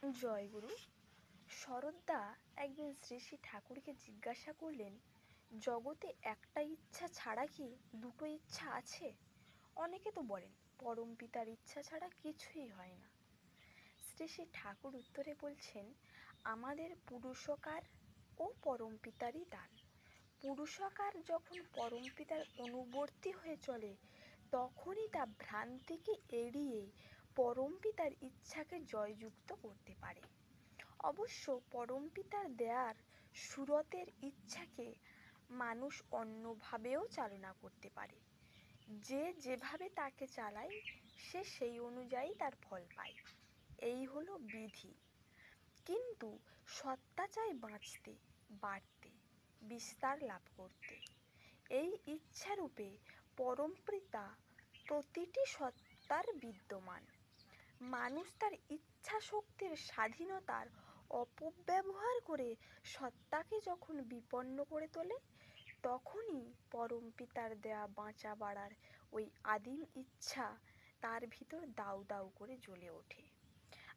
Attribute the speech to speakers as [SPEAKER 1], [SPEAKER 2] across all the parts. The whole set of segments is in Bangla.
[SPEAKER 1] জয়গুরু। শরৎদা একদিন শ্রী শ্রী ঠাকুরকে জিজ্ঞাসা করলেন, জগতে একটা ইচ্ছা ছাড়া কি দুটো ইচ্ছা আছে? অনেকে তো বলেন পরম পিতার ইচ্ছা ছাড়া কিছুই হয় না। শ্রী শ্রী ঠাকুর উত্তরে বলছেন, আমাদের পুরুষকার ও পরম পিতারই দান। পুরুষকার যখন পরম পিতার অনুবর্তী হয়ে চলে, তখনই তা ভ্রান্তিকে এড়িয়ে পরম পিতার ইচ্ছাকে জয়যুক্ত করতে পারে। অবশ্য পরম পিতার দেয়ার সুরতের ইচ্ছাকে মানুষ অন্যভাবেও চালনা করতে পারে। যে যেভাবে তাকে চালায় সে সেই অনুযায়ী তার ফল পায়। এই হলো বিধি। কিন্তু সত্তা চায় বাঁচতে, বাড়তে, বিস্তার লাভ করতে। এই ইচ্ছারূপে পরমপিতা প্রতিটি সত্তার বিদ্যমান। মানুষ তার ইচ্ছা শক্তির স্বাধীনতার অপব্যবহার করে সত্তাকে যখন বিপন্ন করে তোলে, তখনই পরম পিতার দেয়া বাঁচা বাড়ার ওই আদিম ইচ্ছা তার ভিতর দাউ দাউ করে জ্বলে ওঠে।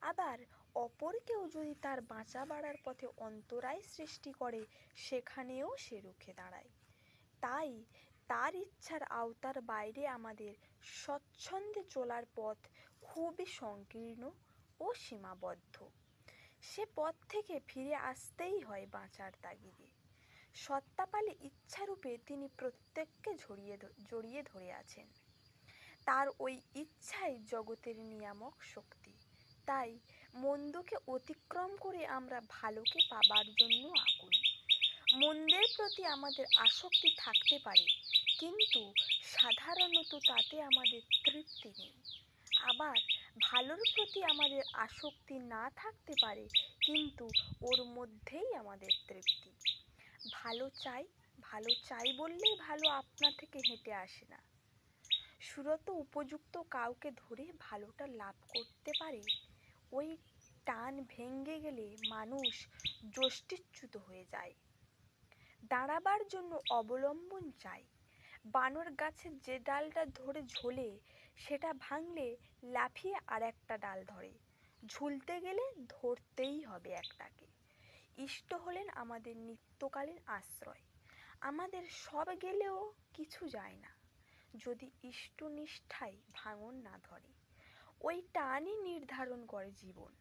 [SPEAKER 1] আবার অপর কেউ যদি তার বাঁচা বাড়ার পথে অন্তরায় সৃষ্টি করে, সেখানেও সে রুখে দাঁড়ায়। তাই তার ইচ্ছার আওতার বাইরে আমাদের স্বচ্ছন্দে চলার পথ খুবই সংকীর্ণ ও সীমাবদ্ধ। সে পথ থেকে ফিরে আসতেই হয় বাঁচার তাগিদে। সত্তাপালে ইচ্ছারূপে তিনি প্রত্যেককে জড়িয়ে ধরে আছেন। তার ওই ইচ্ছাই জগতের নিয়ামক শক্তি। তাই মন্দকে অতিক্রম করে আমরা ভালোকে পাবার জন্য আকুল। মন্দের প্রতি আমাদের আসক্তি থাকতে পারে, কিন্তু সাধারণত তাতে আমাদের তৃপ্তি নেই। আবার ভালোর প্রতি আমাদের আসক্তি না থাকতে পারে, কিন্তু ওর মধ্যেই আমাদের তৃপ্তি। ভালো চাই বললেই ভালো আপনা থেকে হেঁটে আসে না। সুরত উপযুক্ত কাউকে ধরে ভালোটা লাভ করতে পারে। ওই টান ভেঙে গেলে মানুষ যষ্টিচ্যুত হয়ে যায়। দাঁড়াবার জন্য অবলম্বন চাই। বানর গাছের যে ডালটা ধরে ঝোলে, সেটা ভাঙলে লাফিয়ে আর একটা ডাল ধরে। ঝুলতে গেলে ধরতেই হবে একটাকে। ইষ্ট হলেন আমাদের নিত্যকালীন আশ্রয়। আমাদের সব গেলেও কিছু যায় না, যদি ইষ্টনিষ্ঠায় ভাঙন না ধরে। ওই টানই নির্ধারণ করে জীবন।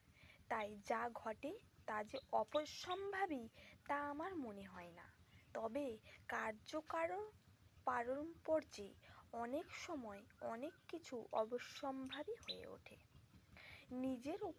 [SPEAKER 1] তাই যা ঘটে তা যে অবশ্যম্ভাবী তা আমার মনে হয় না। তবে কার্যকারণ পারম্পর্যে অনেক সময় অনেক কিছু অবশ্যম্ভাবী হয়ে ওঠে। নিজের ও